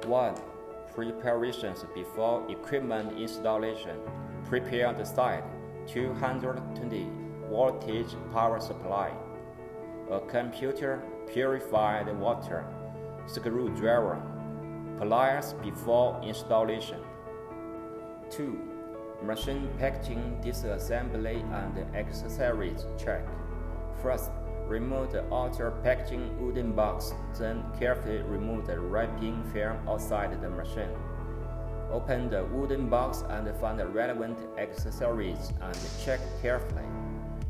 1. Preparations before equipment installation. Prepare the site. 220 voltage power supply. A computer, purified water, screwdriver, pliers before installation. 2. Machine packaging, disassembly and accessories check. First, remove the outer packaging wooden box, then carefully remove the wrapping film outside the machine. Open the wooden box and find the relevant accessories and check carefully.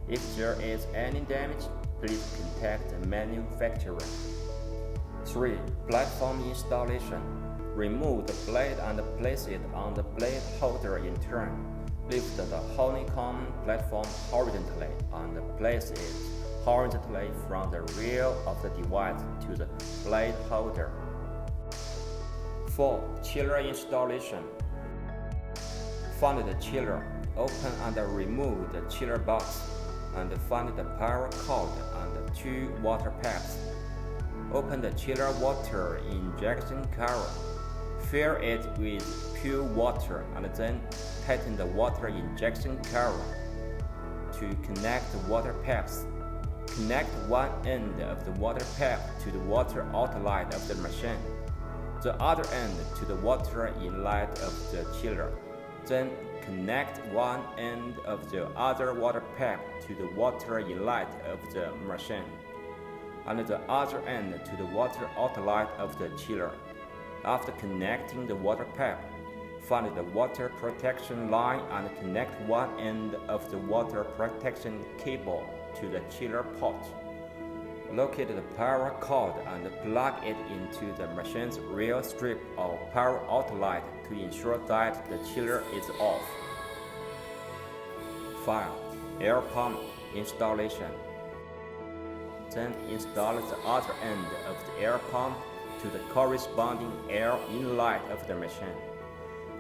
If there is any damage, please contact the manufacturer. 3. Platform installation. Remove the blade and place it on the blade holder in turn. Lift the honeycomb platform horizontally and place it horizontally from the rear of the device to the blade holder. 4. Chiller installation. Find the chiller, open and remove the chiller box, and find the power cord and 2 water pipes. Open the chiller water injection cover. Fill it with pure water and then tighten the water injection cover. To connect the water pipes, connect one end of the water pipe to the water outlet of the machine, the other end to the water inlet of the chiller. Then connect one end of the other water pipe to the water inlet of the machine, and the other end to the water outlet of the chiller. After connecting the water pipe, find the water protection line and connect one end of the water protection cable to the chiller port. Locate the power cord and plug it into the machine's rear strip or power outlet to ensure that the chiller is off. 5. Air pump installation. Then install the other end of the air pump to the corresponding air inlet of the machine.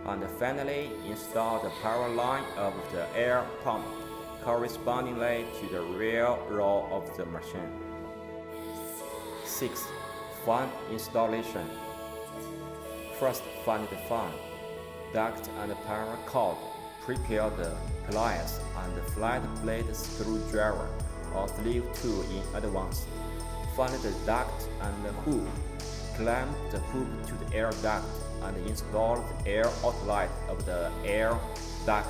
And finally, install the power line of the air pump correspondingly to the rear row of the machine. 6. Fan installation. First, find the fan, duct and power cord. Prepare the pliers and the flat blade screwdriver or sleeve tool in advance. Find the duct and the hook. Clamp the hook to the air duct and install the air outlet of the air duct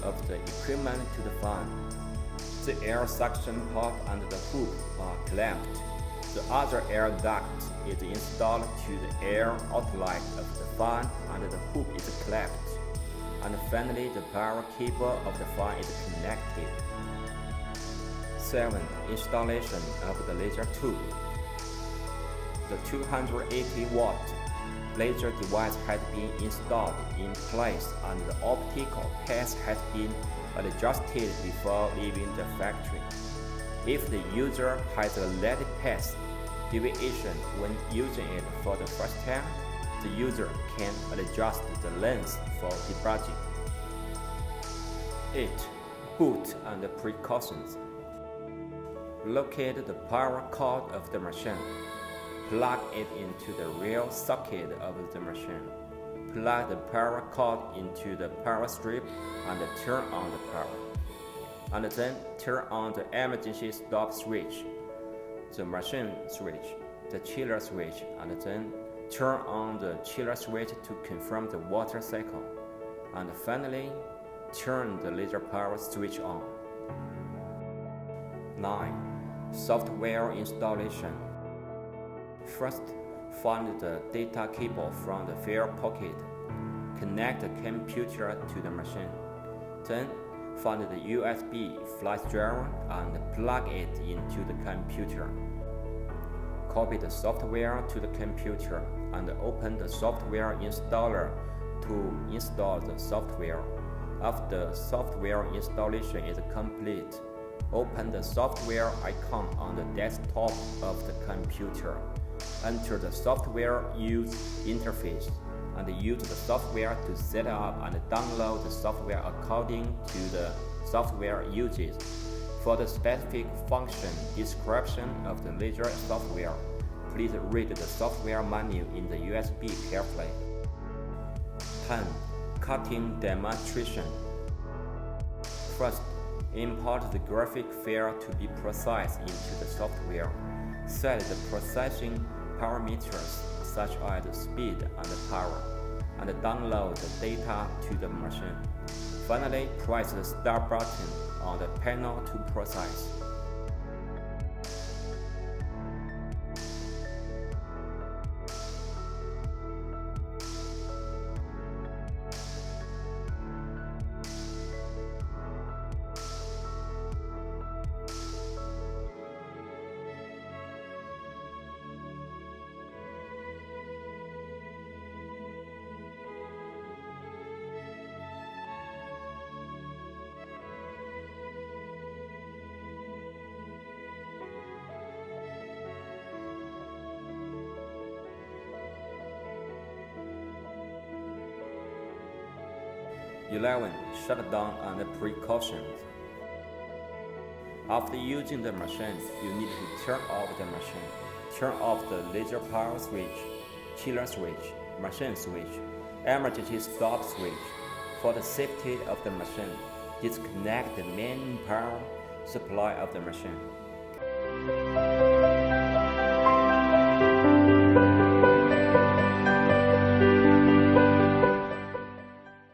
of the equipment to the fan. The air suction port and the hook are clamped. The other air duct is installed to the air outlet of the fan and the hook is clamped. And finally, the power cable of the fan is connected. 7. Installation of the laser tube. The 280-watt laser device has been installed in place and the optical path has been adjusted before leaving the factory. If the user has a lead path deviation when using it for the first time, the user can adjust the length for debugging. 8. Boot and precautions. Locate the power cord of the machine. Plug it into the real socket of the machine. Plug the power cord into the power strip and turn on the power. And then turn on the emergency stop switch, the machine switch, the chiller switch, and then turn on the chiller switch to confirm the water cycle. And finally, turn the laser power switch on. 9. Software installation. First, find the data cable from the fare pocket. Connect the computer to the machine. Then, find the USB flash drive and plug it into the computer. Copy the software to the computer and open the software installer to install the software. After the software installation is complete, open the software icon on the desktop of the computer. Enter the software use interface and use the software to set up and download the software according to the software uses. For the specific function description of the laser software, please read the software manual in the USB carefully. 10. Cutting demonstration. First, import the graphic file to be processed into the software. Set the processing parameters such as speed and power, and download the data to the machine. Finally, press the Start button on the panel to process. Shutdown and precautions. After using the machine, you need to turn off the machine. Turn off the laser power switch, chiller switch, machine switch, emergency stop switch. For the safety of the machine, disconnect the main power supply of the machine.